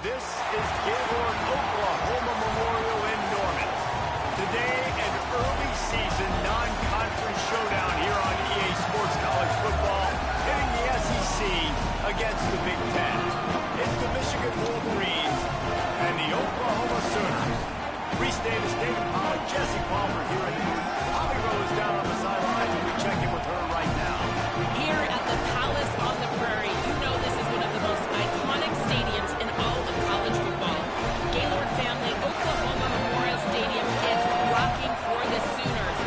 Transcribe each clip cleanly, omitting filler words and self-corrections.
This is Gaylord Oklahoma Memorial in Norman. Today, an early season non-conference showdown here on EA Sports College Football, hitting the SEC against the Big Ten. It's the Michigan Wolverines and the Oklahoma Sooners. Free State of State of Pollock, Jesse Palmer here in the booth. Holly Rose down on the sidelines, and we check in with her right now. Here at the Palace on the Prairie, you know this is one of the most iconic stadiums in all of college football. Gaylord family, Oklahoma Memorial Stadium is rocking for the Sooners.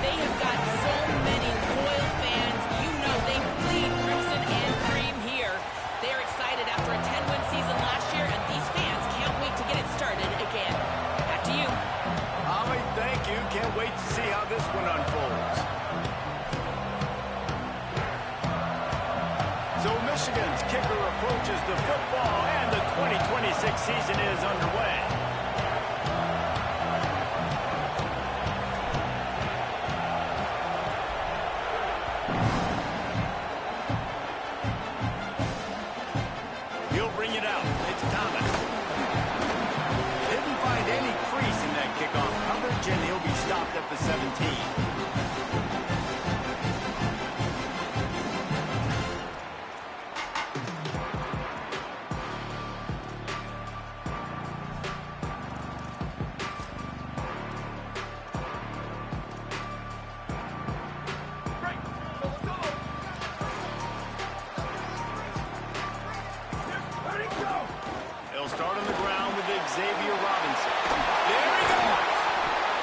They have got so many loyal fans. You know they bleed crimson and cream here. They're excited after a 10-win season last year, and these fans can't wait to get it started again. Back to you. Holly, thank you. Can't wait to see how this one unfolds. So Michigan's kicker approaches the football, and the 2026 season is underway. He'll bring it out. It's Thomas. Didn't find any crease in that kickoff coverage, and he'll be stopped at the 17. He'll start on the ground with Xavier Robinson. There he goes!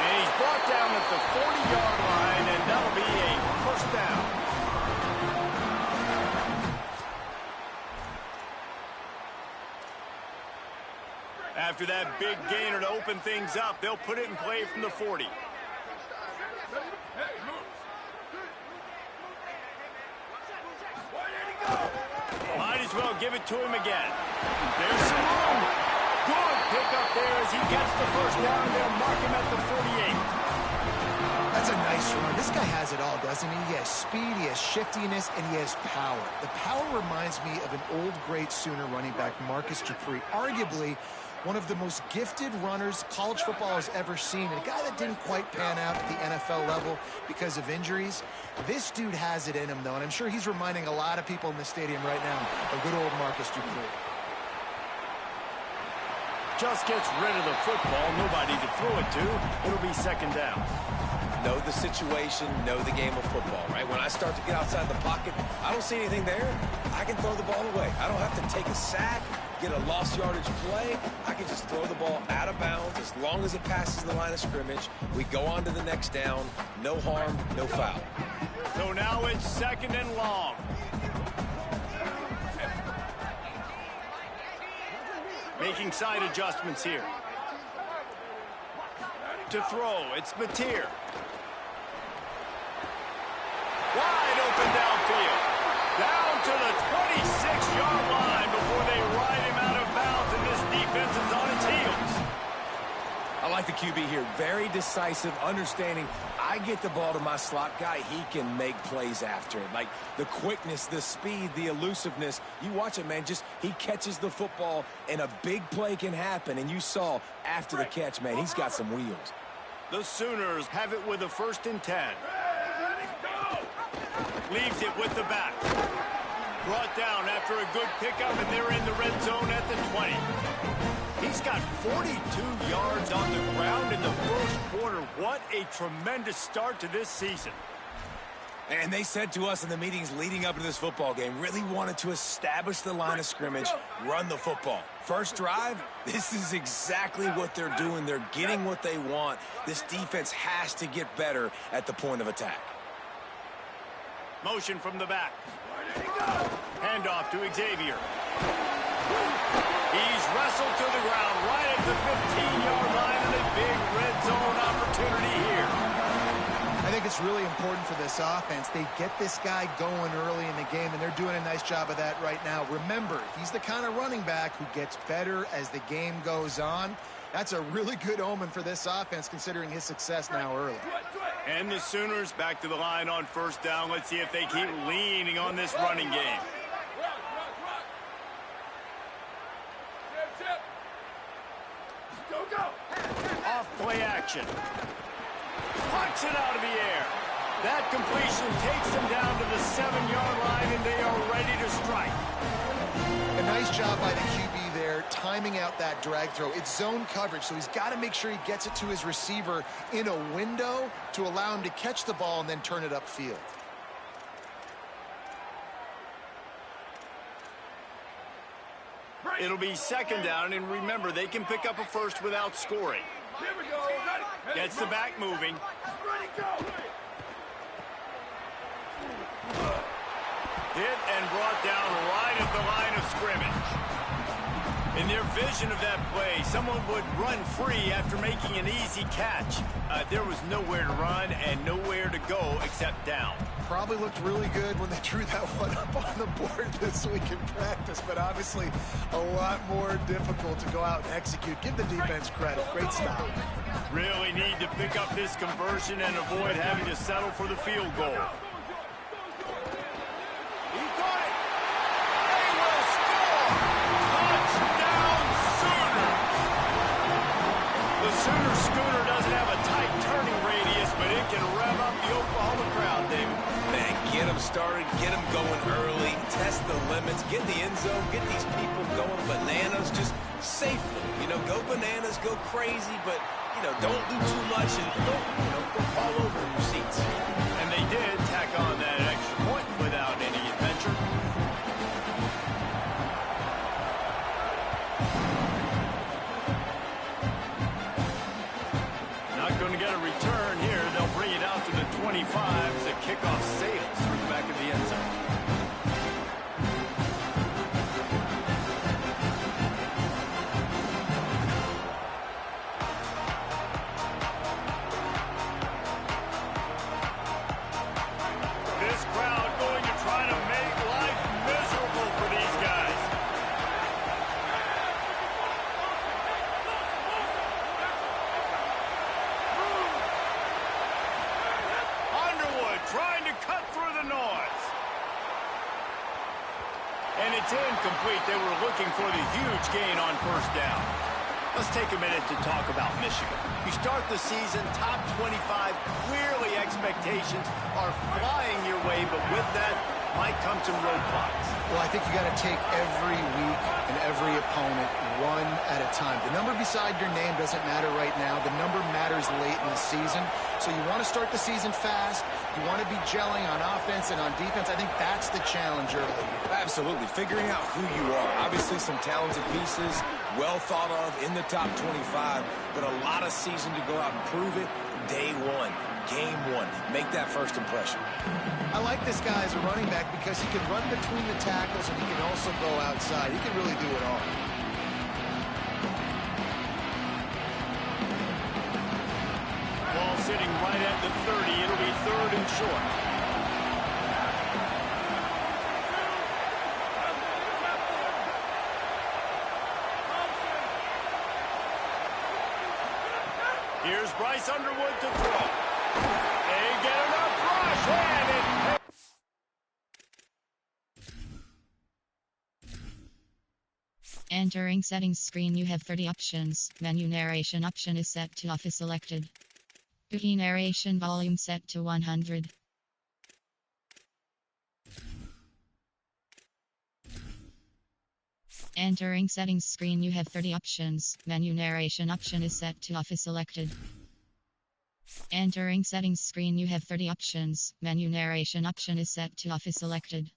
And he's brought down at the 40-yard line, and that'll be a first down. After that big gainer to open things up, they'll put it in play from the 40. Might as well give it to him again. There's some room. Good pickup there as he gets the first down. They'll mark him at the 48. That's a nice run. This guy has it all, doesn't he? He has speed, he has shiftiness, and he has power. The power reminds me of an old great Sooner running back, Marcus Dupree, arguably one of the most gifted runners college football has ever seen, and a guy that didn't quite pan out at the NFL level because of injuries. This dude has it in him, though, and I'm sure he's reminding a lot of people in the stadium right now of good old Marcus Dupree. Just gets rid of the football. Nobody to throw it to. It'll be second down. Know the situation, know the game of football, right? When I start to get outside the pocket, I don't see anything there. I can throw the ball away. I don't have to take a sack, get a lost yardage play. I can just throw the ball out of bounds as long as it passes the line of scrimmage. We go on to the next down. No harm, no foul. So now it's second and long. Making side adjustments here. To throw, it's Mateer. Wide open downfield. Down to the 26-yard line before they ride him out of bounds, and this defense is on its heels. I like the QB here. Very decisive, understanding I get the ball to my slot guy, he can make plays after it. Like the quickness, the speed, the elusiveness. You watch it, man, just he catches the football and a big play can happen. And you saw after the catch, man, he's got some wheels. The Sooners have it with a 1st and 10. Leaves it with the back. Brought down after a good pickup, and they're in the red zone at the 20. He's got 42 yards on the ground in the first quarter. What a tremendous start to this season. And they said to us in the meetings leading up to this football game, really wanted to establish the line of scrimmage, run the football. First drive, this is exactly what they're doing. They're getting what they want. This defense has to get better at the point of attack. Motion from the back. Handoff to Xavier. He's wrestled to the ground right at the 15-yard line, and a big red zone opportunity here. I think it's really important for this offense. They get this guy going early in the game, and they're doing a nice job of that right now. Remember, he's the kind of running back who gets better as the game goes on. That's a really good omen for this offense, considering his success now early. And the Sooners back to the line on first down. Let's see if they keep leaning on this running game. action. Pucks it out of the air. That completion takes them down to the 7-yard line, and they are ready to strike. A nice job by the QB there, timing out that drag throw. It's zone coverage, so he's got to make sure he gets it to his receiver in a window to allow him to catch the ball and then turn it upfield. It'll be second down, and remember, they can pick up a first without scoring. Here we go. Ready. Gets the back moving. Ready, go. Hit and brought down right at the line of scrimmage. In their vision of that play, someone would run free after making an easy catch. There was nowhere to run and nowhere to go except down. Probably looked really good when they drew that one up on the board this week in practice, but obviously a lot more difficult to go out and execute. Give the defense credit. Great stop. Really need to pick up this conversion and avoid having to settle for the field goal. He got it. They will score. Touchdown Sooners. The Sooner Schooner doesn't have a tight turning radius, but it can rev up the Oklahoma crowd, David. Man, get them started, get them going early, test the limits, get in the end zone, get these people going bananas just safely. You know, go bananas, go crazy, but, you know, don't do too much and don't, go all over in your seats. And they did tack on that extra point without any adventure. Not going to get a return here. They'll bring it out to the 25 as the kickoff sails through the back of the end zone. This crowd going to try to make life miserable for these guys. Underwood trying to cut through the noise. And it's incomplete. They were looking for the huge gain on first down. Let's take a minute to talk about Michigan. You start the season top 25. Clearly expectations are flying your way, but with that might come some roadblocks. Well, I think you got to take every week and every opponent one at a time. The number beside your name doesn't matter right now. The number matters late in the season. So you want to start the season fast. You want to be gelling on offense and on defense. I think that's the challenge early. Absolutely. Figuring out who you are. Obviously some talented pieces, well thought of in the top 25, but a lot of season to go out and prove it. Day one, game one. Make that first impression. I like this guy as a running back because he can run between the tackles and he can also go outside. He can really do it all. Ball sitting right at the 30. It'll be third and short. Here's Bryce Underwood to throw. They get enough rush, and it... Entering settings screen, you have 30 options. Menu narration option is set to off is selected. Booty narration volume set to 100. Entering settings screen, you have 30 options. Menu narration option is set to off is selected. Entering settings screen, you have 30 options. Menu narration option is set to off is selected.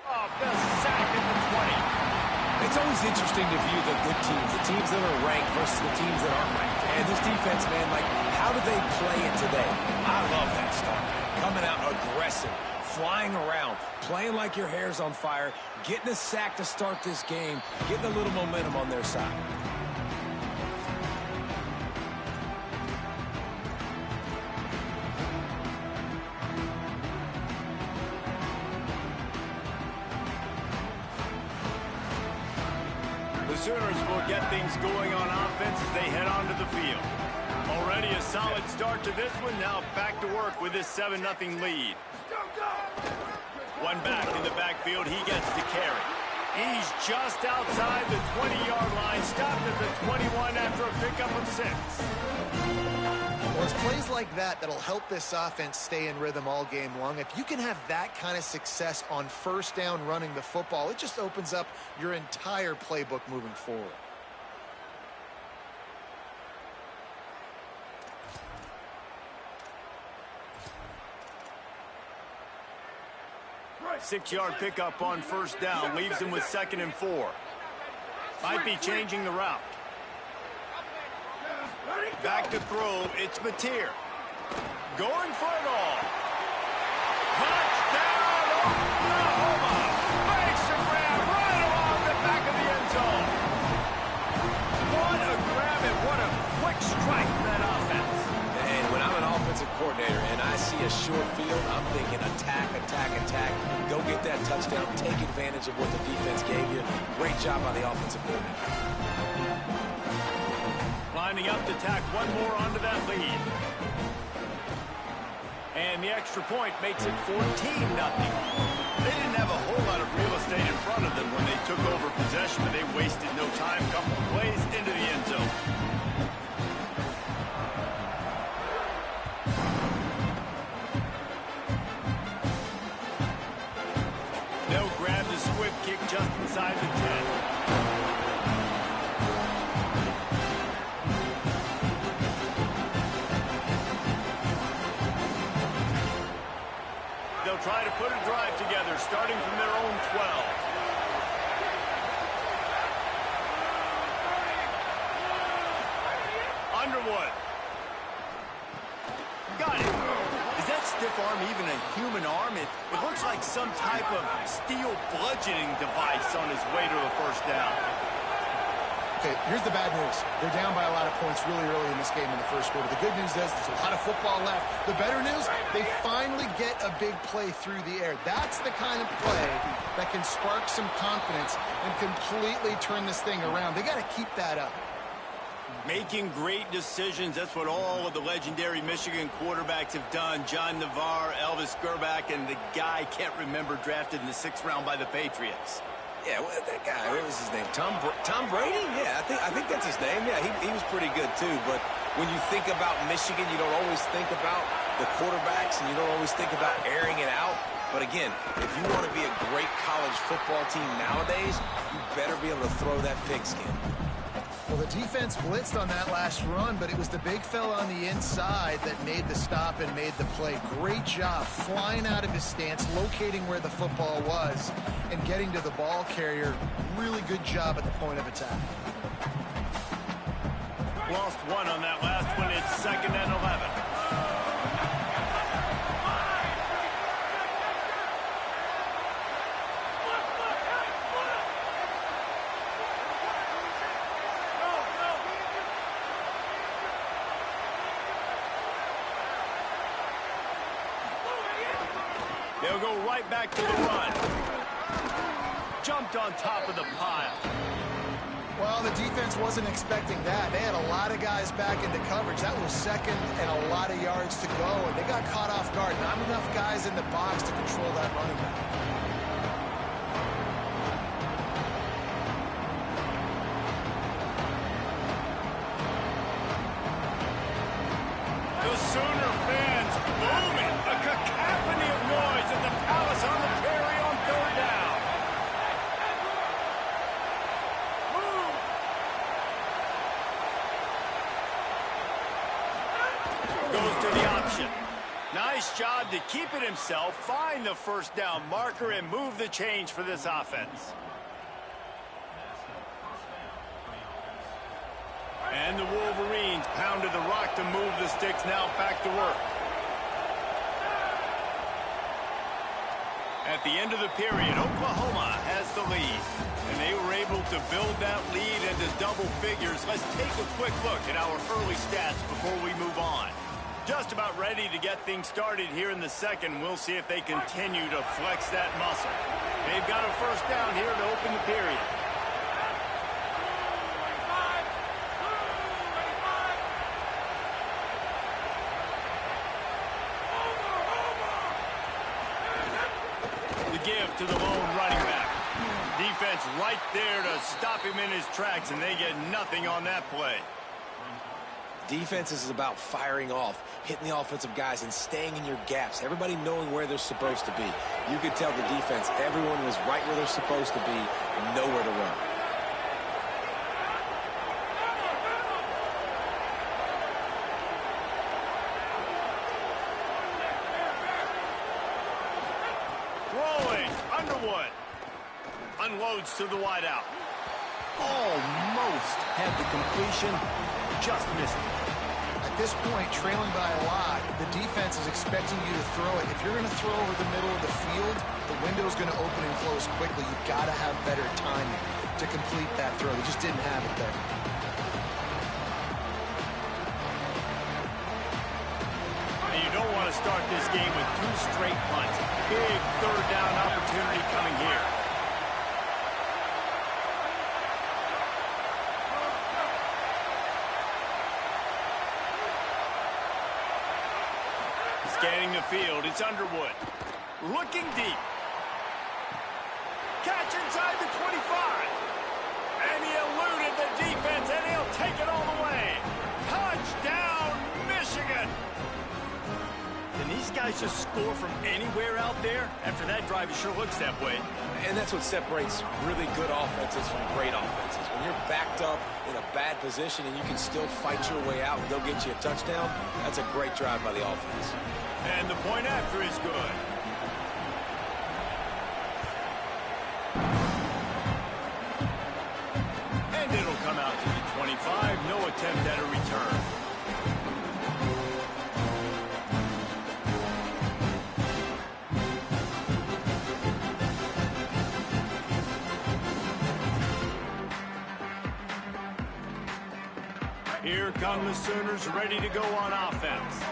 Off the sack at the 20. It's always interesting to view the good teams, the teams that are ranked versus the teams that aren't ranked. And this defense, man, like, how do they play it today? I love that stuff. Coming out aggressive, flying around, playing like your hair's on fire, getting a sack to start this game, getting a little momentum on their side. The Sooners will get things going on offense as they head onto the field. Already a solid start to this one. Now back to work with this 7-0 lead. One back in the backfield. He gets the carry. He's just outside the 20-yard line. Stopped at the 21 after a pickup of 6. Well, it's plays like that that'll help this offense stay in rhythm all game long. If you can have that kind of success on first down running the football, it just opens up your entire playbook moving forward. Six-yard pickup on first down. Leaves them with 2nd and 4. Might be changing the route. Back to throw. It's Mateer. Going for it all. Touchdown, Oklahoma. Makes a grab right along the back of the end zone. What a grab and what a quick strike for that offense. And when I'm an offensive coordinator and I see a short field, I'm thinking attack, attack, attack. Go get that touchdown. Take advantage of what the defense gave you. Great job by the offensive coordinator. Lining up to tack one more onto that lead. And the extra point makes it 14-0. They didn't have a whole lot of real estate in front of them when they took over possession, but they wasted no time. Couple of plays into the end zone. They'll grab the squib kick just inside the 10. Try to put a drive together, starting from their own 12. Underwood. Got it. Is that stiff arm even a human arm? It looks like some type of steel bludgeoning device on his way to a first down. Okay, here's the bad news. They're down by a lot of points really early in this game in the first quarter. The good news is there's a lot of football left. The better news, they finally get a big play through the air. That's the kind of play that can spark some confidence and completely turn this thing around. They got to keep that up. Making great decisions. That's what all of the legendary Michigan quarterbacks have done. John Navarre, Elvis Grbac, and the guy I can't remember drafted in the 6th round by the Patriots. Yeah, well, that guy, what was his name? Tom Brady? Yeah, I think that's his name. Yeah, he was pretty good, too. But when you think about Michigan, you don't always think about the quarterbacks, and you don't always think about airing it out. But again, if you want to be a great college football team nowadays, you better be able to throw that pigskin. Well, the defense blitzed on that last run, but it was the big fella on the inside that made the stop and made the play. Great job flying out of his stance, locating where the football was, and getting to the ball carrier. Really good job at the point of attack. Lost one on that last one. It's 2nd and 11. They'll go right back to the run. Jumped on top of the pile. Well, the defense wasn't expecting that. They had a lot of guys back into coverage. That was 2nd and a lot of yards to go, and they got caught off guard. Not enough guys in the box to control that running back. The Sooner fans booming. A cacophony of noise at the Palace on the Prairie on 3rd down. Goes to the option. Nice job to keep it himself, find the first down marker, and move the change for this offense. And the Wolverines pounded the rock to move the sticks, now back to work. At the end of the period, Oklahoma has the lead. And they were able to build that lead into double figures. Let's take a quick look at our early stats before we move on. Just about ready to get things started here in the second. We'll see if they continue to flex that muscle. They've got a first down here to open the period. The give to the lone running back. Defense right there to stop him in his tracks, and they get nothing on that play. Defense is about firing off, hitting the offensive guys, and staying in your gaps. Everybody knowing where they're supposed to be. You could tell the defense, everyone was right where they're supposed to be, and nowhere to run. Rolling, Underwood. Unloads to the wideout. Almost had the completion, just missed it. At this point, trailing by a lot, the defense is expecting you to throw it. If you're going to throw over the middle of the field, the window's going to open and close quickly. You've got to have better timing to complete that throw. They just didn't have it there. And you don't want to start this game with 2 straight punts. Big third down opportunity coming here. Scanning the field, it's Underwood. Looking deep. Catch inside the 25. And he eluded the defense, and he'll take it all the way. Touchdown, Michigan! Can these guys just score from anywhere out there? After that drive, it sure looks that way. And that's what separates really good offenses from great offenses. When you're backed up in a bad position and you can still fight your way out and they'll get you a touchdown, that's a great drive by the offense. And the point after is good. And it'll come out to the 25. No attempt at a return. Here come the Sooners, ready to go on offense.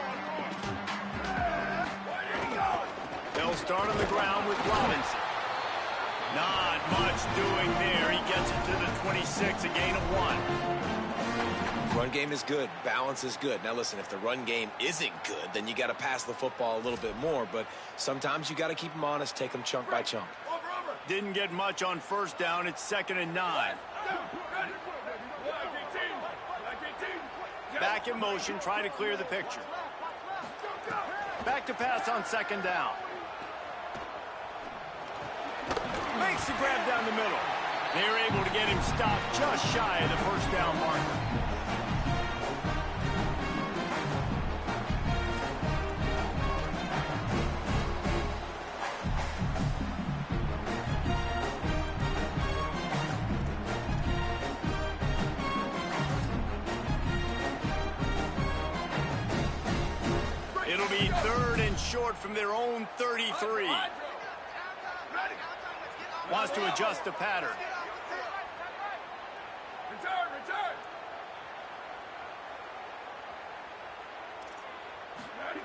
They'll start on the ground with Robinson. Not much doing there. He gets it to the 26, a gain of 1. Run game is good. Balance is good. Now, listen, if the run game isn't good, then you got to pass the football a little bit more. But sometimes you got to keep them honest, take them chunk by chunk. Didn't get much on first down. It's 2nd and 9. Back in motion, trying to clear the picture. Back to pass on 2nd down. Makes the grab down the middle. They're able to get him stopped just shy of the first down marker. It'll be 3rd and short from their own 33. Wants to adjust the pattern. Return.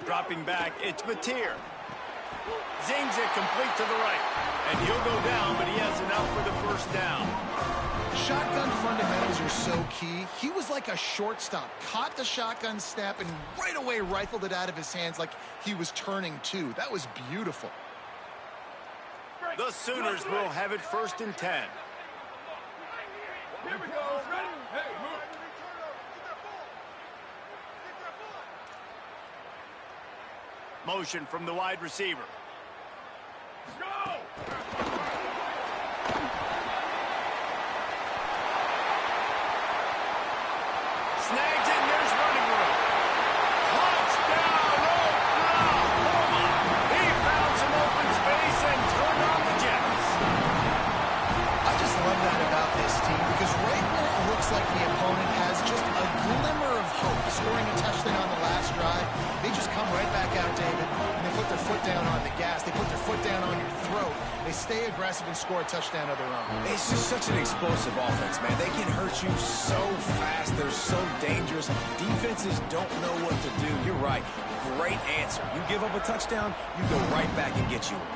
Dropping back, it's Mateer. Zings it complete to the right. And he'll go down, but he has enough for the first down. Shotgun fundamentals are so key. He was like a shortstop. Caught the shotgun snap and right away rifled it out of his hands like he was turning 2. That was beautiful. The Sooners will have it 1st and 10. Here we go. Ready? Hey, move. Motion from the wide receiver. Go! Snags in, there's running room. Touchdown, Oklahoma! He found some open space and turned on the Jets. I just love that about this team because right when it looks like the opponent has just a glimmer of hope scoring a touchdown on the last drive, they just come right back out, David, and they put their foot down on the gas. They put their foot down on your throat. They stay aggressive and score a touchdown of their own. It's just such an explosive offense, man. They can hurt you so fast. They're so dangerous. Defenses don't know what to do. You're right. Great answer. You give up a touchdown, you go right back and get you one.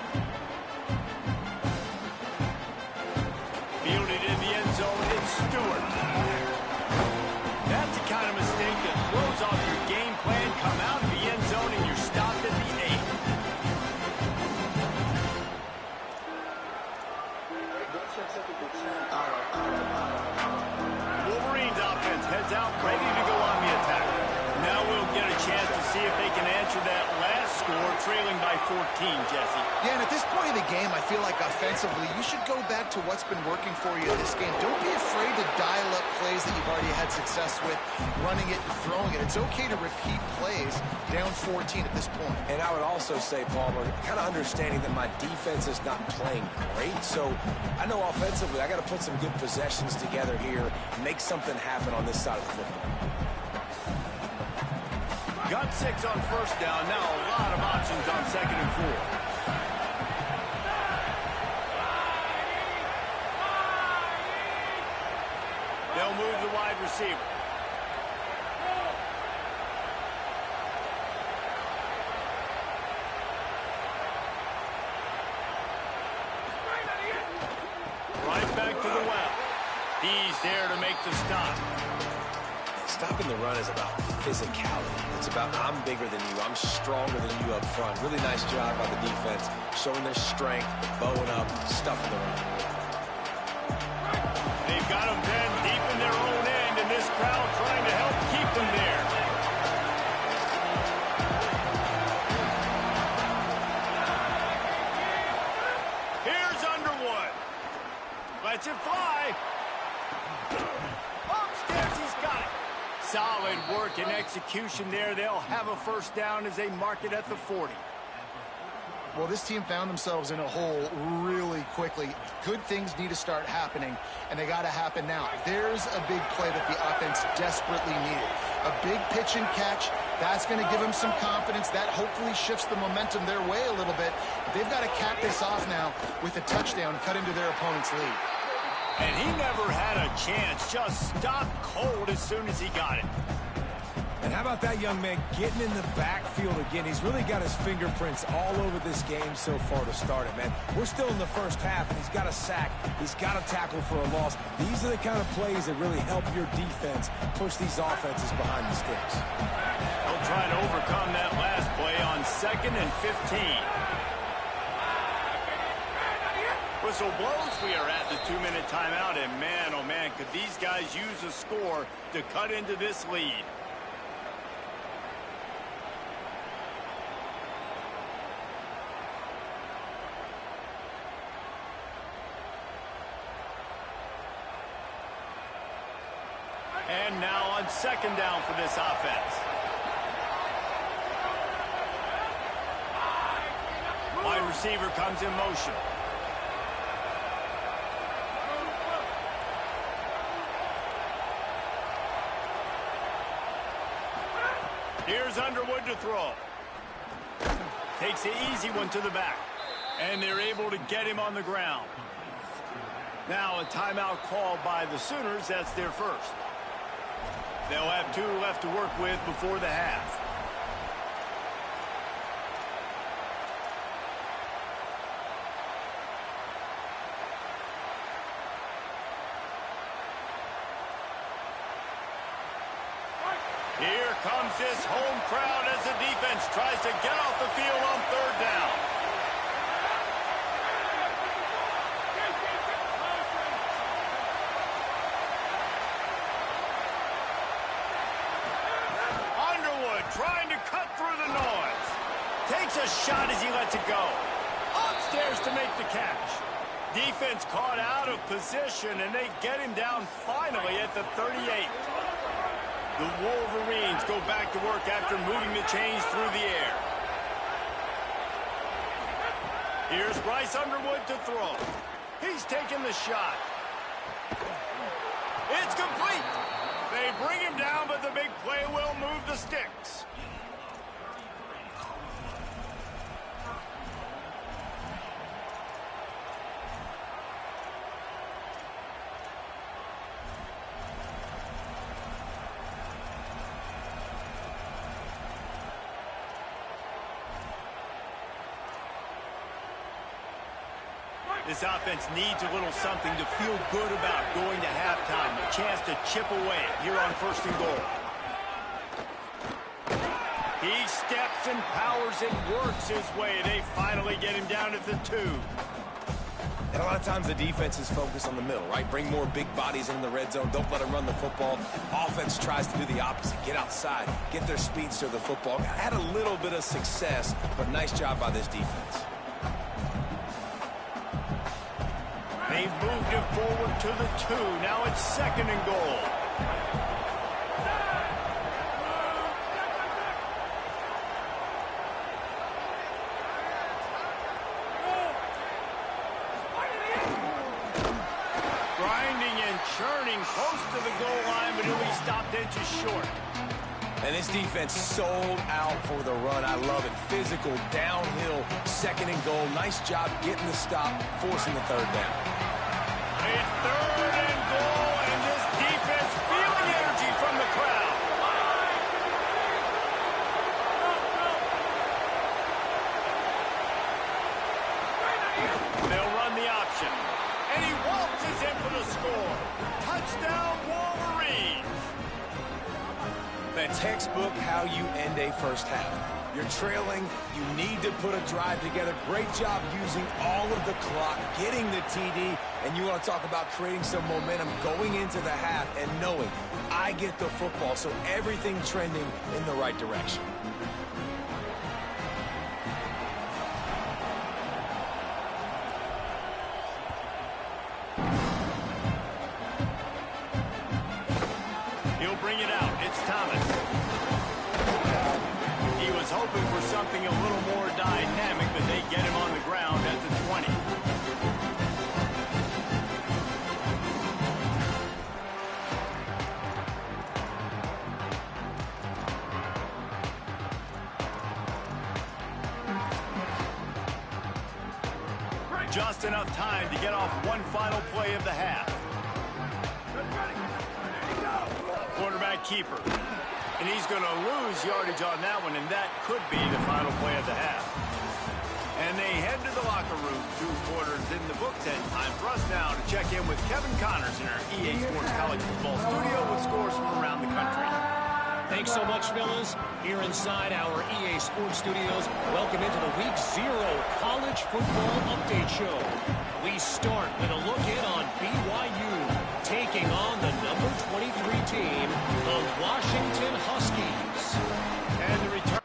Fielded in the end zone, it's Stewart. That's the kind of mistake that throws off your game plan. Come out of the end zone and you're stopped at the 8. Wolverines offense heads out, ready to go on the attack. can answer that last score, trailing by 14, Jesse. Yeah, and at this point in the game, I feel like offensively, you should go back to what's been working for you in this game. Don't be afraid to dial up plays that you've already had success with, running it and throwing it. It's okay to repeat plays down 14 at this point. And I would also say, Palmer, kind of understanding that my defense is not playing great. So I know offensively, I got to put some good possessions together here, make something happen on this side of the football. Got 6 on first down. Now a lot of options on 2nd and 4. They'll move the wide receiver. Right back to the well. He's there to make the stop. Stopping the run is about physicality. It's about I'm bigger than you. I'm stronger than you up front. Really nice job by the defense, showing their strength, bowing up, stuffing the run. They've got them pinned deep in their own end, and this crowd trying to help keep them there. Here's Underwood. Lets it fly. Upstairs, he's got it. Solid work and execution there. They'll have a first down as they mark it at the 40. Well, this team found themselves in a hole really quickly. Good things need to start happening, and they got to happen now. There's a big play that the offense desperately needed. A big pitch and catch. That's going to give them some confidence. That hopefully shifts the momentum their way a little bit. But they've got to cap this off now with a touchdown cut into their opponent's lead. And he never had a chance. Just stopped cold as soon as he got it. And how about that young man getting in the backfield again? He's really got his fingerprints all over this game so far to start it, man. We're still in the first half, and he's got a sack. He's got a tackle for a loss. These are the kind of plays that really help your defense push these offenses behind the sticks. They'll try to overcome that last play on 2nd and 15. Whistle blows. We are at the 2-minute timeout, and man, oh man, could these guys use a score to cut into this lead. And now on 2nd down for this offense. Wide receiver comes in motion. Here's Underwood to throw. Takes the easy one to the back. And they're able to get him on the ground. Now a timeout called by the Sooners. That's their first. They'll have 2 left to work with before the half. Here comes this home crowd as the defense tries to get off the field on 3rd down. Underwood trying to cut through the noise. Takes a shot as he lets it go. Upstairs to make the catch. Defense caught out of position, and they get him down finally at the 38. The Wolverines go back to work after moving the chains through the air. Here's Bryce Underwood to throw. He's taking the shot. It's complete. They bring him down, but the big play will move the sticks. This offense needs a little something to feel good about going to halftime. A chance to chip away here on 1st and goal. He steps and powers and works his way. They finally get him down at the 2. And a lot of times the defense is focused on the middle, right? Bring more big bodies in the red zone. Don't let them run the football. Offense tries to do the opposite. Get outside. Get their speedster the football. Had a little bit of success, but nice job by this defense. They've moved it forward to the 2. Now it's 2nd and goal. Churning close to the goal line, but he'll be stopped inches short. And this defense sold out for the run. I love it. Physical, downhill, 2nd and goal. Nice job getting the stop, forcing the 3rd down. It's 3rd and goal, and this defense feeling energy from the crowd. They'll run the option. And he waltzes in for the score. Touchdown, Wolverines. The textbook how you end a first half. You're trailing. You need to put a drive together. Great job using all of the clock, getting the TD, and you want to talk about creating some momentum going into the half and knowing I get the football, so everything trending in the right direction. Bring it out. It's Thomas. He was hoping for something a little more dynamic, but they get him on the ground at the 20. Just enough time to get off one final play of the half. Quarterback keeper. And he's going to lose yardage on that one, and that could be the final play of the half. And they head to the locker room. 2 quarters in the books, and time for us now to check in with Kevin Connors in our EA Sports College Football studio with scores from around the country. Thanks so much, fellas. Here inside our EA Sports studios, welcome into the Week 0 College Football Update Show. We start with a look in on BYU taking on the number 23 team, the Washington Huskies. And the return.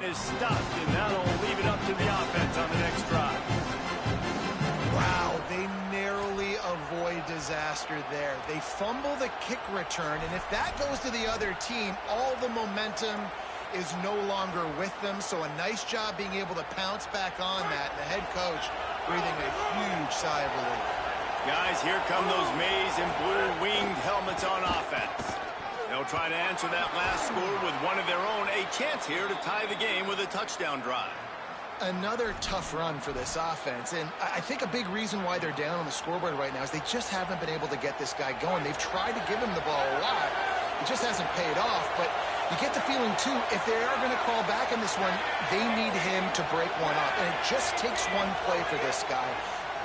Is stopped, and that'll leave it up to the offense on the next drive. Wow, they narrowly avoid disaster there. They fumble the kick return, and if that goes to the other team, all the momentum is no longer with them. So a nice job being able to pounce back on that. And the head coach breathing a huge sigh of relief. Guys, here come those maize and blue winged helmets on offense. They'll try to answer that last score with one of their own. A chance here to tie the game with a touchdown drive. Another tough run for this offense, and I think a big reason why they're down on the scoreboard right now is they just haven't been able to get this guy going. They've tried to give him the ball a lot. It just hasn't paid off, but you get the feeling, too, if they are going to crawl back in this one, they need him to break one off, and it just takes one play for this guy.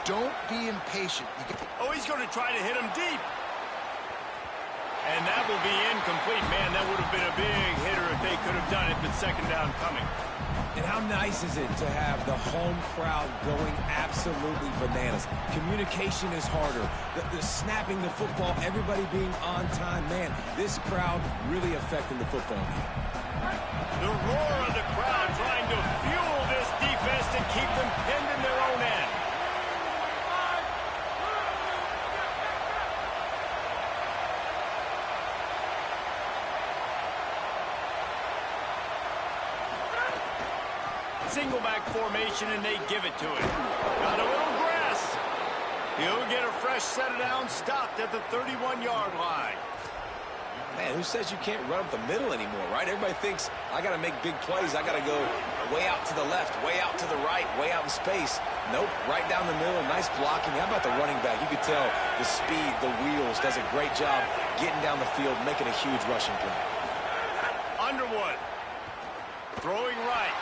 Don't be impatient. Oh, he's going to try to hit him deep. And that will be incomplete. Man, that would have been a big hitter if they could have done it, but 2nd down coming. And how nice is it to have the home crowd going absolutely bananas? Communication is harder. The snapping the football, everybody being on time. Man, this crowd really affecting the football game. The roar of the crowd trying to fuel this defense to keep them pinned in their own end. Single back formation, and they give it to him. Got a little grass. He'll get a fresh set of downs, stopped at the 31-yard line. Man, who says you can't run up the middle anymore, right? Everybody thinks, I got to make big plays. I got to go way out to the left, way out to the right, way out in space. Nope, right down the middle. Nice blocking. How about the running back? You could tell the speed, the wheels, does a great job getting down the field, making a huge rushing play. Underwood. Throwing right.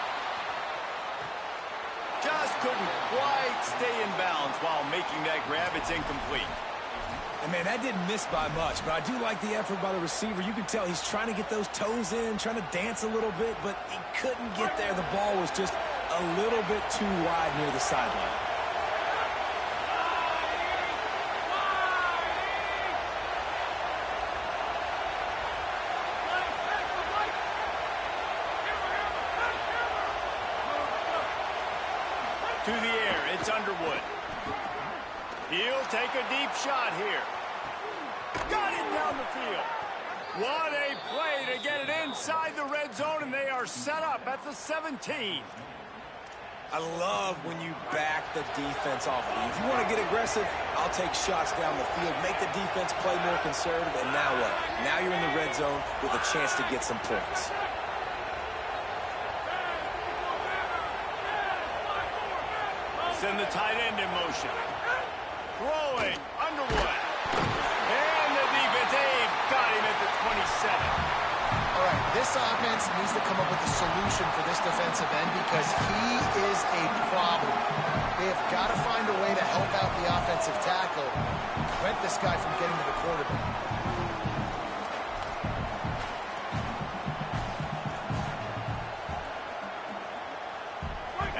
Just couldn't quite stay in bounds while making that grab. It's incomplete. And, man, that didn't miss by much, but I do like the effort by the receiver. You can tell he's trying to get those toes in, trying to dance a little bit, but he couldn't get there. The ball was just a little bit too wide near the sideline. To the air, it's Underwood. He'll take a deep shot here. Got it down the field. What a play to get it inside the red zone, and they are set up at the 17. I love when you back the defense off of you. If you want to get aggressive, I'll take shots down the field, make the defense play more conservative, and now what? Now you're in the red zone with a chance to get some points. Send the tight end in motion. Throwing, Underwood. And the defense, they've got him at the 27. All right, this offense needs to come up with a solution for this defensive end because he is a problem. They have got to find a way to help out the offensive tackle, prevent this guy from getting to the quarterback.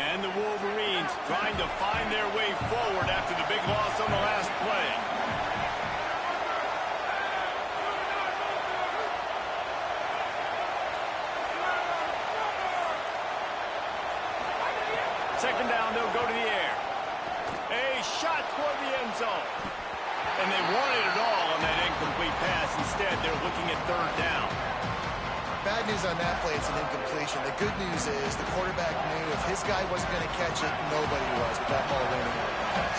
And the Wolverines trying to find their way forward after the big loss on the last play. Second down, they'll go to the air. A shot toward the end zone. And they wanted it all on that incomplete pass. Instead, they're looking at third down. Bad news on that play, it's an incompletion. The good news is the quarterback knew if his guy wasn't going to catch it, nobody was with that ball landing out of bounds.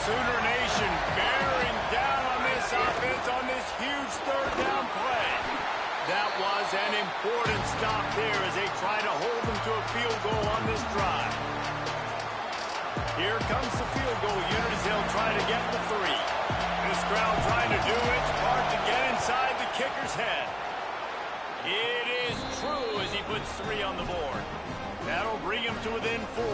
Sooner Nation bearing down on this offense on this huge third down play. That was an important stop there as they try to hold them to a field goal on this drive. Here comes the field goal unit as they'll try to get the 3. This crowd trying to do its part to get inside the kicker's head. It is true as he puts 3 on the board. That'll bring him to within 4.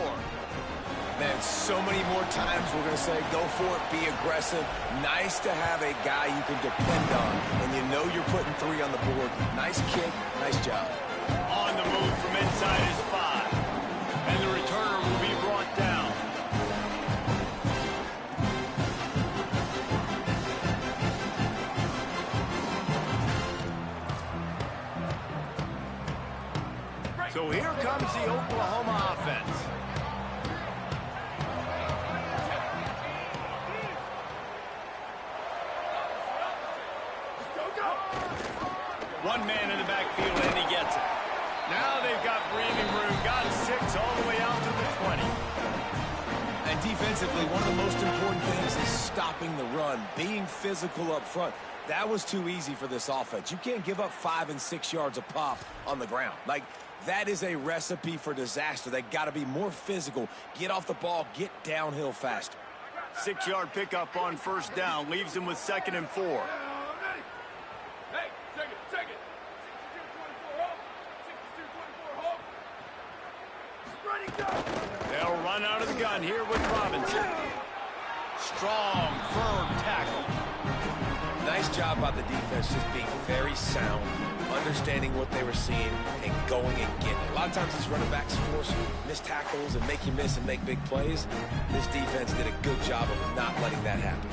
Man, so many more times we're going to say, go for it, be aggressive. Nice to have a guy you can depend on, and you know you're putting 3 on the board. Nice kick, nice job. On the move from inside his 5. And the returner will be brought down. So here comes the Oklahoma offense. One man in the backfield, and he gets it. Now they've got breathing room. Got 6 all the way out to the 20. And defensively, one of the most important things is stopping the run, being physical up front. That was too easy for this offense. You can't give up 5 and 6 yards a pop on the ground. Like, that is a recipe for disaster. They got to be more physical, get off the ball, get downhill faster. 6-yard pickup on first down leaves him with 2nd and 4. Hey, take it. 62-24 home. 62-24 home. They'll run out of the gun here with Robinson. Strong, firm tackle. Nice job by the defense, just being very sound, understanding what they were seeing, and going and getting it. A lot of times these running backs force missed tackles and make you miss and make big plays. This defense did a good job of not letting that happen.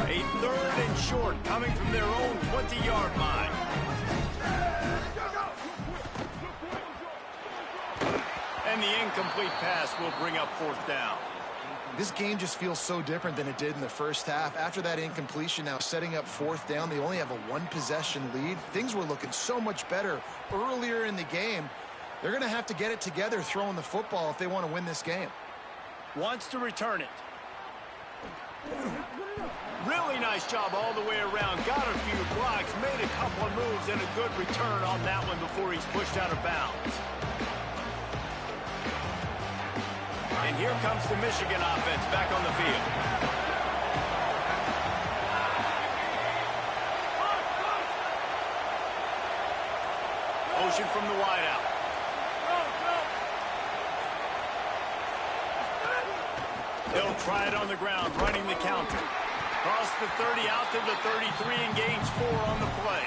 A 3rd and short coming from their own 20-yard line. And the incomplete pass will bring up 4th down. This game just feels so different than it did in the first half. After that incompletion, now setting up 4th down, they only have a 1-possession lead. Things were looking so much better earlier in the game. They're going to have to get it together throwing the football if they want to win this game. Wants to return it. Really nice job all the way around. Got a few blocks, made a couple of moves, and a good return on that one before he's pushed out of bounds. And here comes the Michigan offense back on the field. Motion from the wideout. They'll try it on the ground, running the counter. Cross the 30 out to the 33 and gains 4 on the play.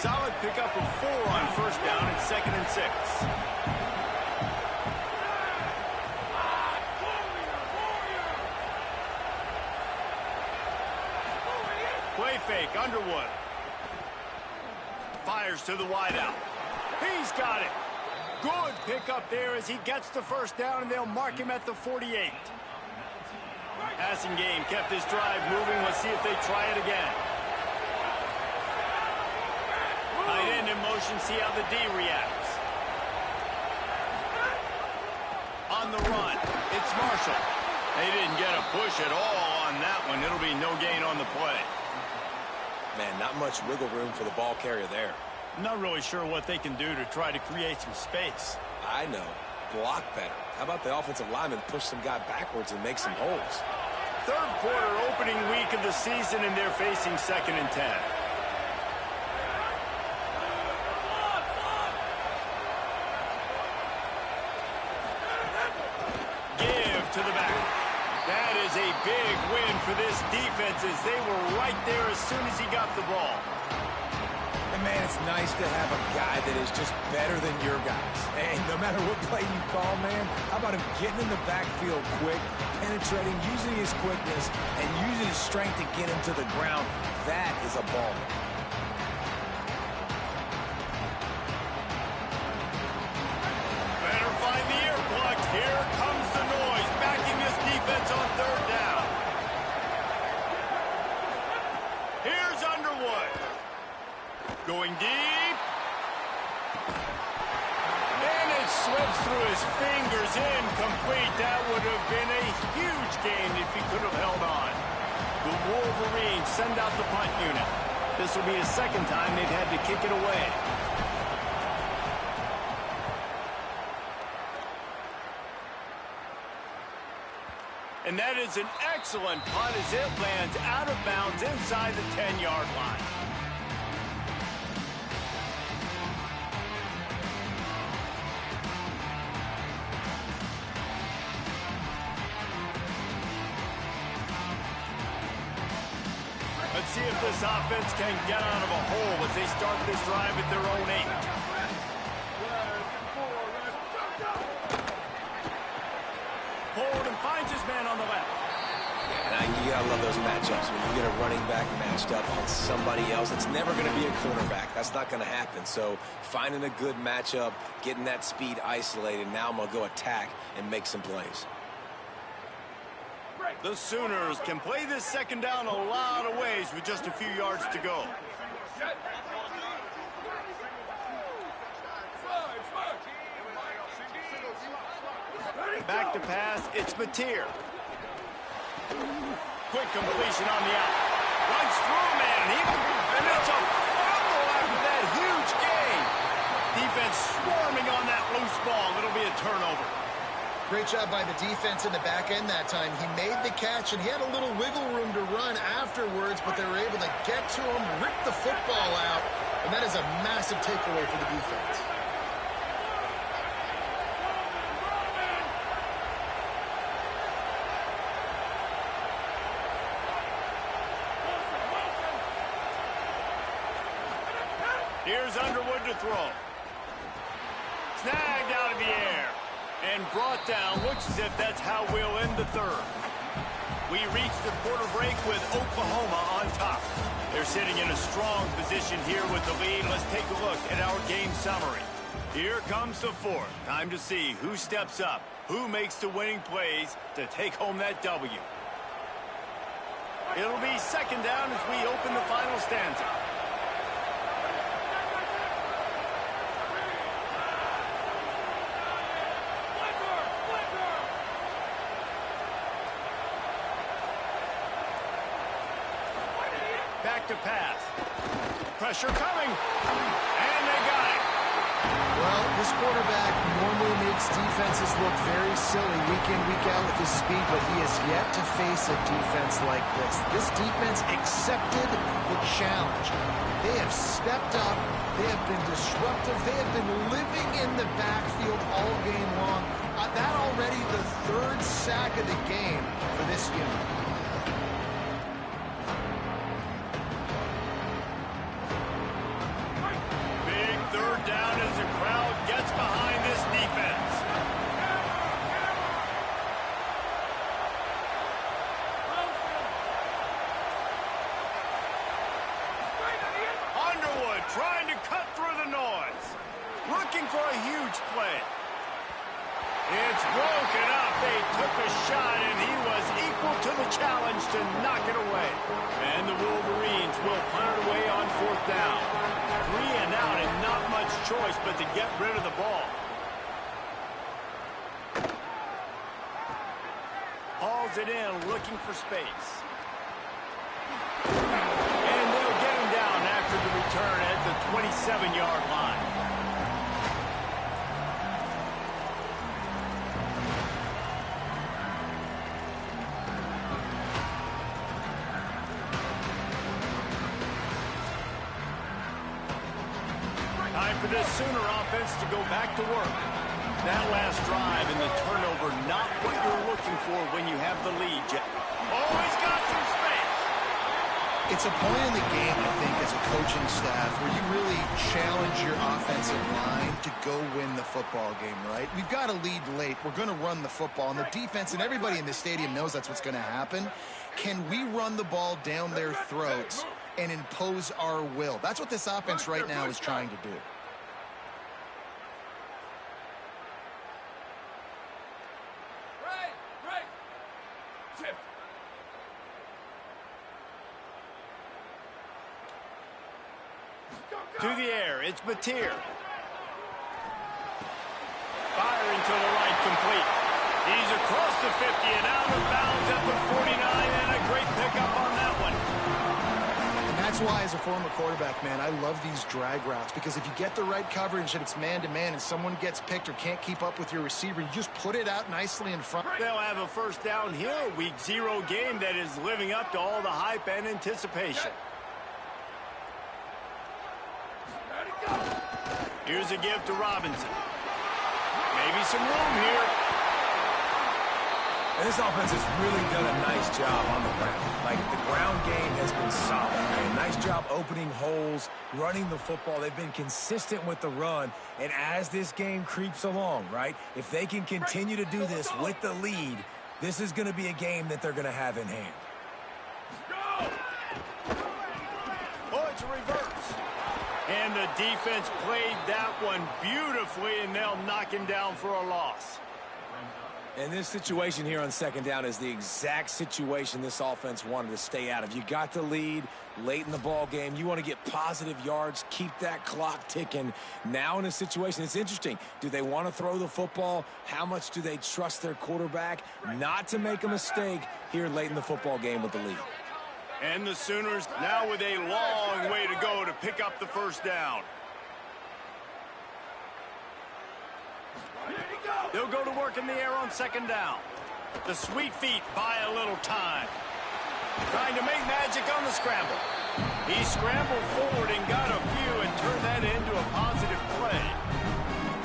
Solid pickup of 4 on first down and 2nd and 6. Play fake, Underwood. Fires to the wideout. He's got it. Good pickup there as he gets the first down, and they'll mark him at the 48. Passing game kept this drive moving. Let's see if they try it again. Tight end in motion, see how the D reacts. On the run, it's Marshall. They didn't get a push at all on that one. It'll be no gain on the play. Man, not much wiggle room for the ball carrier there. Not really sure what they can do to try to create some space. I know. Block better. How about the offensive lineman push some guy backwards and make some holes? Third quarter opening week of the season, and they're facing 2nd and 10. Give to the back. That is a big win for this defense as they were right there as soon as he got the ball. And, man, it's nice to have a guy that is just better than your guys. And no matter what play you call, man, how about him getting in the backfield quick, penetrating, using his quickness, and using his strength to get him to the ground? That is a ball. Better find the earplug. Here comes the noise, backing this defense on 3rd down. Here's Underwood. Going deep. And it slips through his fingers, incomplete. That would have been a huge gain if he could have held on. The Wolverines send out the punt unit. This will be the 2nd time they've had to kick it away. And that is an excellent punt as it lands out of bounds inside the 10-yard line. Let's see if this offense can get out of a hole as they start this drive at their own 8. Holden finds his man on the left. And you gotta love those matchups. When you get a running back matched up on somebody else, it's never gonna be a cornerback. That's not gonna happen. So finding a good matchup, getting that speed isolated, now I'm gonna go attack and make some plays. The Sooners can play this 2nd down a lot of ways with just a few yards to go. Back to pass, it's Mateer. Quick completion on the out. Runs through, man, and it's a fumble after that huge gain. Defense swarming on that loose ball. It'll be a turnover. Great job by the defense in the back end that time. He made the catch, and he had a little wiggle room to run afterwards, but they were able to get to him, rip the football out, and that is a massive takeaway for the defense. Here's Underwood to throw. Snagged out of the air and brought down. Looks as if that's how we'll end the 3rd. We reach the quarter break with Oklahoma on top. They're sitting in a strong position here with the lead. Let's take a look at our game summary. Here comes the 4th. Time to see who steps up, who makes the winning plays to take home that W. It'll be 2nd down as we open the final stanza. pocket pass. Pressure coming. And they got it. Well, this quarterback normally makes defenses look very silly week in, week out with his speed, but he has yet to face a defense like this. This defense accepted the challenge. They have stepped up. They have been disruptive. They have been living in the backfield all game long. That already the third sack of the game for this unit. Big third down as the crowd gets behind this defense. Underwood trying to cut through the noise. Looking for a huge play. It's broken up. They took a shot, and he was equal to the challenge to knock it away. And the Wolverines will punt it away on fourth down. 3 and out, and not much choice but to get rid of the ball. Hauls it in, looking for space. And they'll get him down after the return at the 27-yard line. Time for this Sooner offense to go back to work. That last drive and the turnover, not what you're looking for when you have the lead. Always got some space. It's a point in the game, I think, as a coaching staff, where you really challenge your offensive line to go win the football game, right? We've got to lead late. We're going to run the football. And the defense and everybody in the stadium knows that's what's going to happen. Can we run the ball down their throats and impose our will? That's what this offense right now is trying to do. To the air, it's Batir. Firing to the right, complete. He's across the 50 and out of bounds at the 49, and a great pickup on that one. And that's why, as a former quarterback, man, I love these drag routes, because if you get the right coverage and it's man-to-man and someone gets picked or can't keep up with your receiver, you just put it out nicely in front. They'll have a first down here, week 0 game that is living up to all the hype and anticipation. Here's a give to Robinson. Maybe some room here. And this offense has really done a nice job on the ground. Like, the ground game has been solid. Man, nice job opening holes, running the football. They've been consistent with the run. And as this game creeps along, right, if they can continue to do this with the lead, this is going to be a game that they're going to have in hand. Oh, it's a reverse. And the defense played that one beautifully, and they'll knock him down for a loss. And this situation here on second down is the exact situation this offense wanted to stay out of. You got the lead late in the ball game. You want to get positive yards, keep that clock ticking. Now in a situation, it's interesting. Do they want to throw the football? How much do they trust their quarterback not to make a mistake here late in the football game with the lead? And the Sooners now with a long way to go to pick up the first down. They'll go to work in the air on second down. The sweet feet buy a little time. Trying to make magic on the scramble. He scrambled forward and got a few and turned that into a positive play.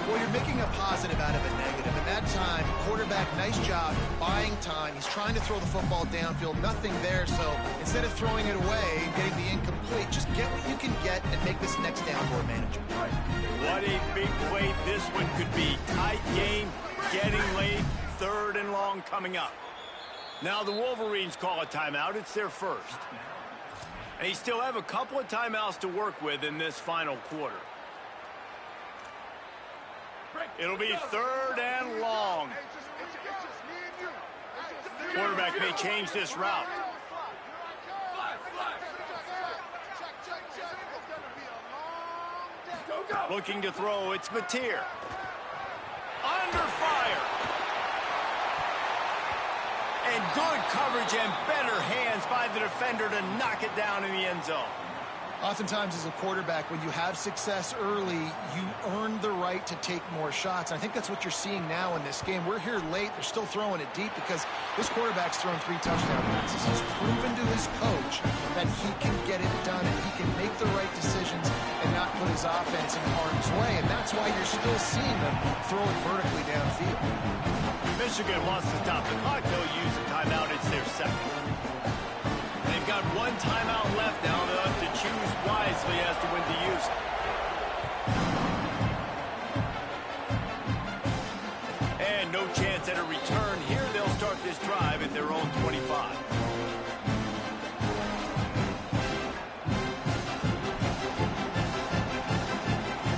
Well, you're making a positive out of a negative. And that time, quarterback, nice job buying time. He's trying to throw the football downfield. Nothing there. So instead of throwing it away and getting the incomplete, just get what you can get and make this next down more manageable. What a big play this one could be. Tight game, getting late, third and long coming up. Now the Wolverines call a timeout. It's their first. They still have a couple of timeouts to work with in this final quarter. It'll be third and long. Quarterback may change this route. Looking to throw, it's Batir. Under fire. And good coverage and better hands by the defender to knock it down in the end zone. Oftentimes as a quarterback, when you have success early, you earn the right to take more shots. I think that's what you're seeing now in this game. We're here late. They're still throwing it deep because this quarterback's thrown 3 touchdown passes. He's proven to his coach that he can get it done and he can make the right decisions and not put his offense in harm's way. And that's why you're still seeing them throw it vertically downfield. Michigan wants to stop the clock. They'll use a timeout. It's their second. They've got 1 timeout left now. They'll have to choose wisely as to when to use it. And no chance at a return here. They'll start this drive at their own 25.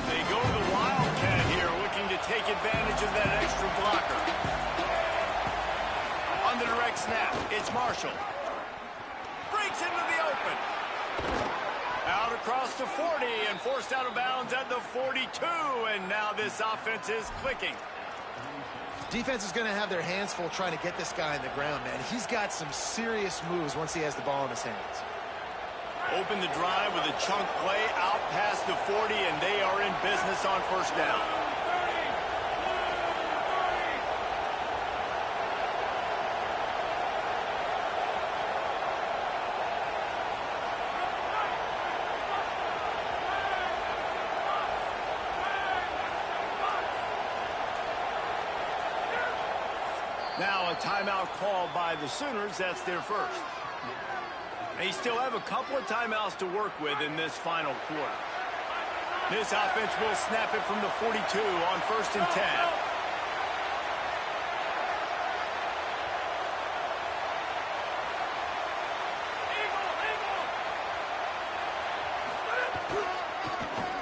They go to the Wildcat here, looking to take advantage of that extra blocker. On the direct snap, it's Marshall. Breaks into the open. Out across the 40 and forced out of bounds at the 42. And now this offense is clicking. Defense is going to have their hands full trying to get this guy on the ground, man. He's got some serious moves once he has the ball in his hands. Open the drive with a chunk play out past the 40, and they are in business on first down. Now a timeout called by the Sooners. That's their first. They still have a couple of timeouts to work with in this final quarter. This offense will snap it from the 42 on 1st and 10.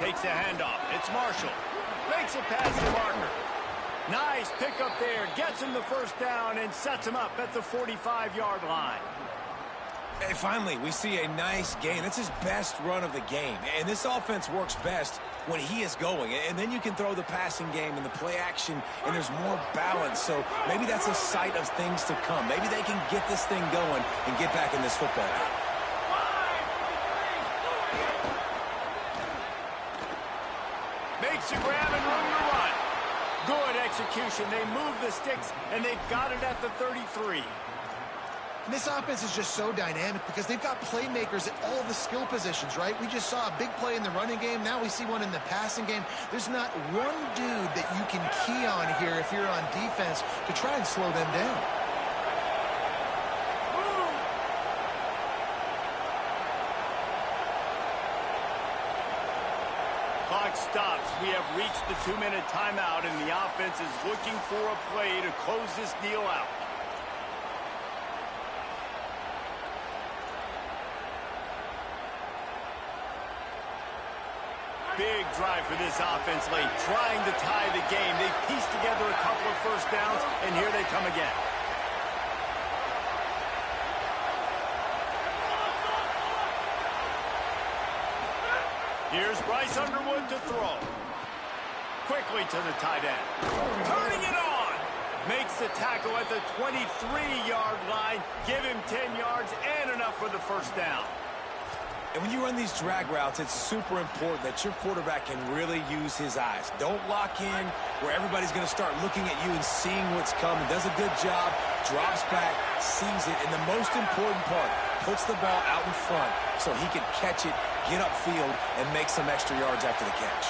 Takes a handoff. It's Marshall. Makes a pass to Marker. Nice pickup there. Gets him the first down and sets him up at the 45-yard line. Hey, finally, we see a nice gain. That's his best run of the game. And this offense works best when he is going. And then you can throw the passing game and the play action, and there's more balance. So maybe that's a sight of things to come. Maybe they can get this thing going and get back in this football game. Makes a grab and room to run. Good execution. They move the sticks, and they've got it at the 33. And this offense is just so dynamic because they've got playmakers at all the skill positions, right? We just saw a big play in the running game. Now we see one in the passing game. There's not one dude that you can key on here if you're on defense to try and slow them down. Clock stops. We have reached the 2-minute timeout, and the offense is looking for a play to close this deal out. Big drive for this offense late, trying to tie the game. They pieced together a couple of first downs, and here they come again. Here's Bryce Underwood to throw. Quickly to the tight end. Turning it on. Makes the tackle at the 23-yard line. Give him 10 yards and enough for the first down. And when you run these drag routes, it's super important that your quarterback can really use his eyes. Don't lock in where everybody's going to start looking at you and seeing what's coming. Does a good job, drops back, sees it, and the most important part, puts the ball out in front so he can catch it, get upfield, and make some extra yards after the catch.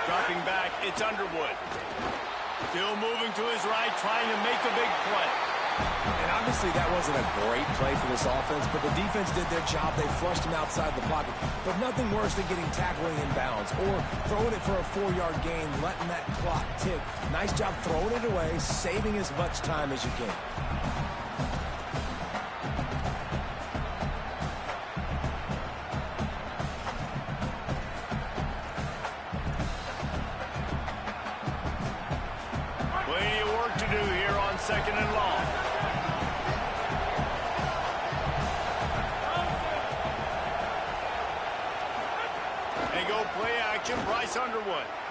Dropping back, it's Underwood. Still moving to his right, trying to make a big play. And obviously that wasn't a great play for this offense, but the defense did their job. They flushed him outside the pocket. But nothing worse than getting tackling in bounds or throwing it for a 4-yard gain, letting that clock tick. Nice job throwing it away, saving as much time as you can. Second and long.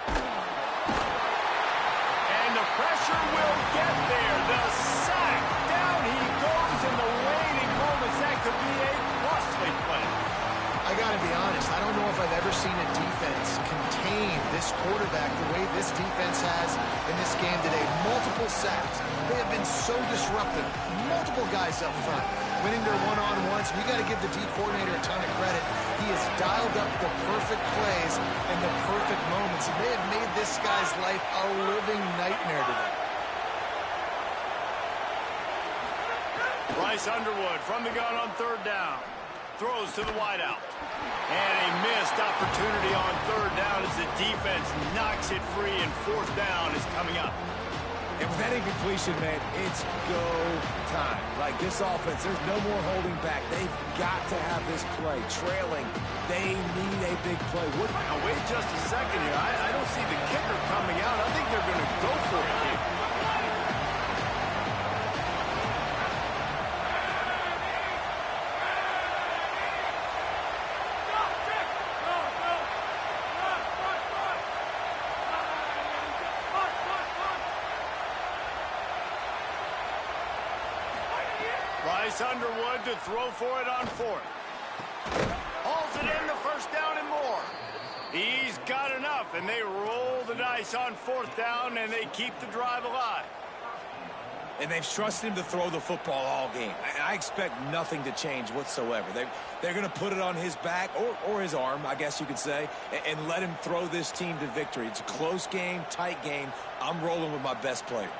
Underwood. And the pressure will get there. The sack. Down he goes in the waning moments. That could be a costly play. I got to be honest, I don't know if I've ever seen a defense contain this quarterback the way this defense has in this game today. Multiple sacks. They have been so disruptive. Multiple guys up front winning their one-on-ones. We got to give the D coordinator a ton of credit. He has dialed up the perfect plays and the perfect moments, and they have made this guy's life a living nightmare today. Bryce Underwood from the gun on third down. Throws to the wideout. And a missed opportunity on third down as the defense knocks it free, and fourth down is coming up. And with that incompletion, man, it's go time. Like this offense, there's no more holding back. They've got to have this play. Trailing, they need a big play. Now, wait just a second here. I don't see the kicker coming out. I think they're going to go for it here. Bryce Underwood to throw for it on fourth. Hauls it in, the first down and more. He's got enough, and they roll the dice on fourth down, and they keep the drive alive. And they've trusted him to throw the football all game. I expect nothing to change whatsoever. They're going to put it on his back, or his arm, I guess you could say, and let him throw this team to victory. It's a close game, tight game. I'm rolling with my best player.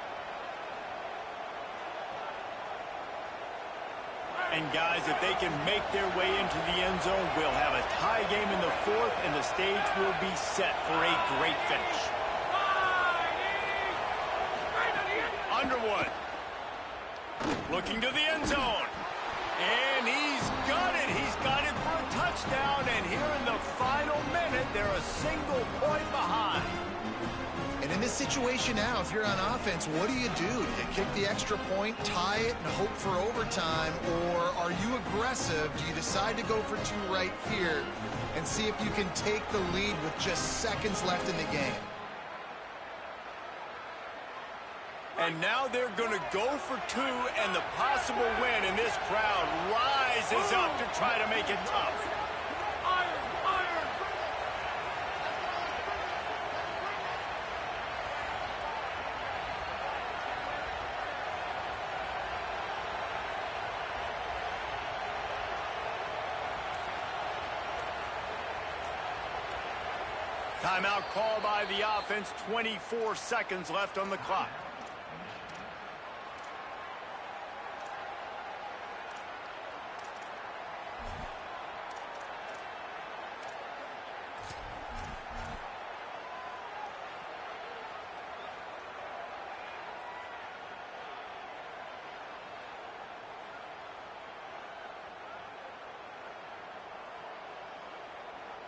And guys, if they can make their way into the end zone, we'll have a tie game in the fourth, and the stage will be set for a great finish. Underwood looking to the end zone. And he's got it. He's got it for a touchdown. And here in the final minute, they're a single point behind. And in this situation now, if you're on offense, what do? Do you kick the extra point, tie it, and hope for overtime? Or are you aggressive? Do you decide to go for two right here and see if you can take the lead with just seconds left in the game? And now they're going to go for two, and the possible win, and this crowd rises up to try to make it tough. Timeout called by the offense, 24 seconds left on the clock.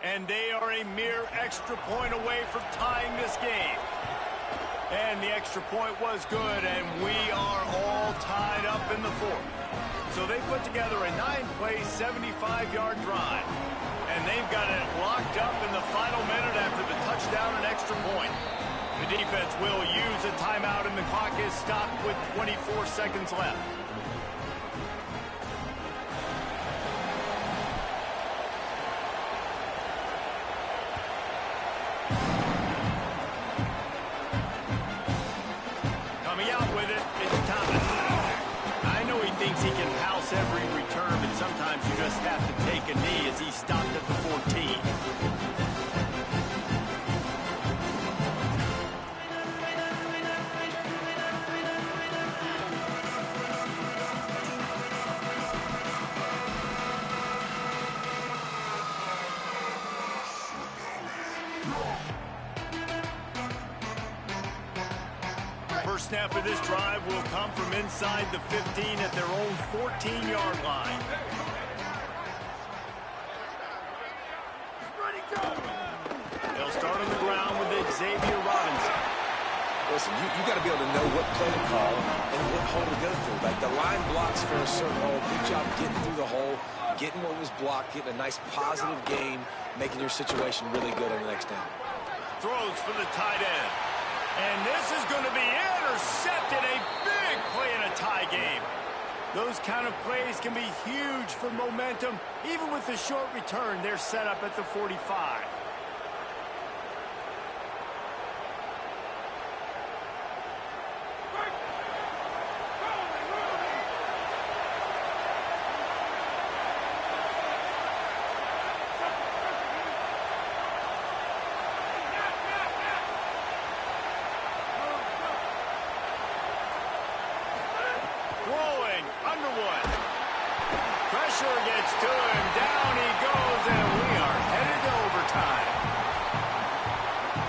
And they are a mere extra point away from tying this game. And the extra point was good, and we are all tied up in the fourth. So they put together a 9-play, 75-yard drive. And they've got it locked up in the final minute after the touchdown and extra point. The defense will use a timeout, and the clock is stopped with 24 seconds left. Every return, but sometimes you just have to take a knee as he stopped at the 14. First snap of this drive will come from inside the 15 at their own 14-yard line. They'll start on the ground with Xavier Robinson. Listen, you got to be able to know what play to call and what hole to go through. Like the line blocks for a certain hole. Good job getting through the hole, getting what was blocked, getting a nice positive game, making your situation really good on the next down. throws for the tight end. And this is going to be intercepted. A big play in a tie game. Those kind of plays can be huge for momentum. Even with the short return, they're set up at the 45. Underwood. Pressure gets to him. Down he goes, and we are headed to overtime.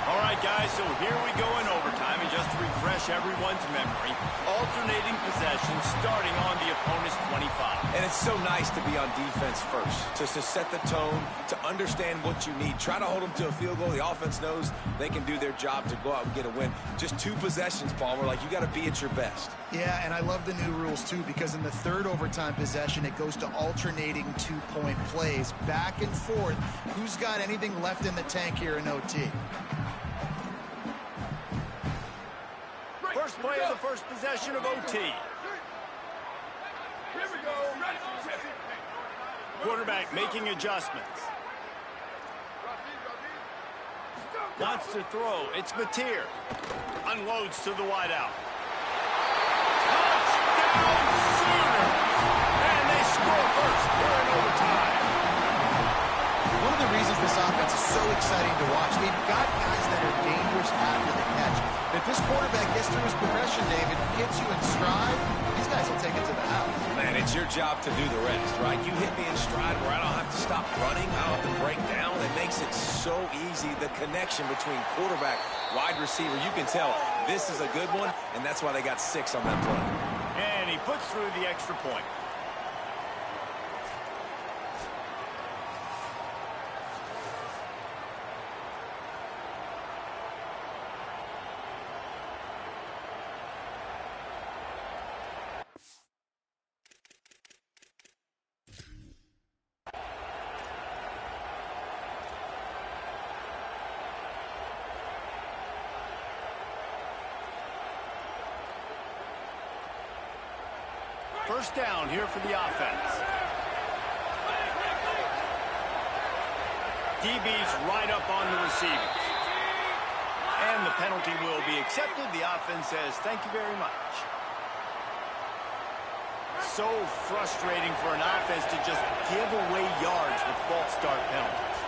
All right, guys, so here we go in overtime. And just to refresh everyone's memory, alternating possession starting on the opponent's 25. And it's so nice to be on defense first, to set the tone, to understand what you need. Try to hold them to a field goal. The offense knows they can do their job to go out and get a win. Just 2 possessions, Paul. We're like, you got to be at your best. Yeah, and I love the new rules, too, because in the third overtime possession, it goes to alternating 2-point plays, back and forth. Who's got anything left in the tank here in OT? First play of the first possession of OT. Here we go. Ready. Quarterback making adjustments. Wants to throw. It's Mateer. Unloads to the wideout. Touchdown Sooners! And they score first here in overtime. One of the reasons this offense is so exciting to watch, they've got guys that are dangerous after the catch. If this quarterback gets through his progression, David, gets you in stride, these guys will take it to the house. Man, it's your job to do the rest, right? You hit me in stride where I don't have to stop running. I don't have to break down. It makes it so easy. The connection between quarterback, wide receiver, you can tell this is a good one, and that's why they got 6 on that play. And he puts through the extra point. First down here for the offense. DB's right up on the receivers. And the penalty will be accepted. The offense says, thank you very much. So frustrating for an offense to just give away yards with false start penalties.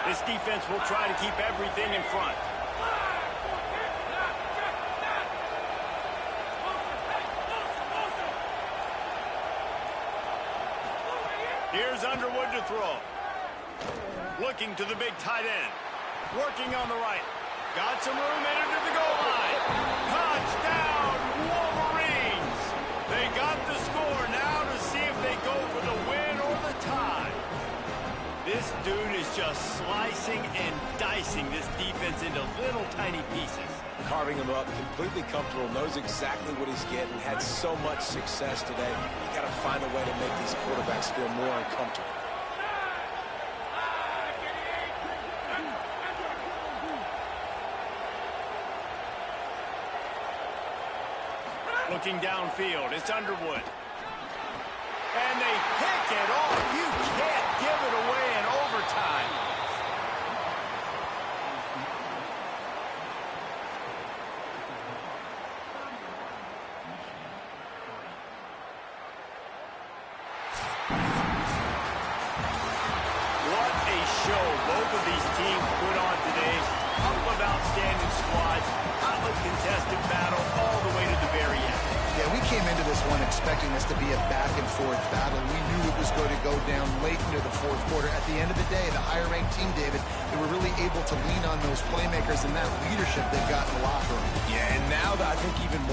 This defense will try to keep everything in front. Here's Underwood to throw. Looking to the big tight end. Working on the right. Got some room in into the goal line. Touchdown, Wolverines! They got the score. Now to see if they go for the win or the tie. This dude is just slicing and dicing this defense into little tiny pieces. Carving him up, completely comfortable, knows exactly what he's getting, had so much success today. You got to find a way to make these quarterbacks feel more uncomfortable. Looking downfield, it's Underwood. And they pick it off. You can't give it away in overtime. What a show both of these teams put on today. Couple of outstanding squads. Hotly contested battle all the way to the very end. Yeah, we came into this one expecting this to be a back-and-forth battle. We knew it was going to go down late into the fourth quarter. At the end of the day, the higher-ranked team, David, they were really able to lean on those playmakers and that leadership they got in the locker room. Yeah, and now I think even more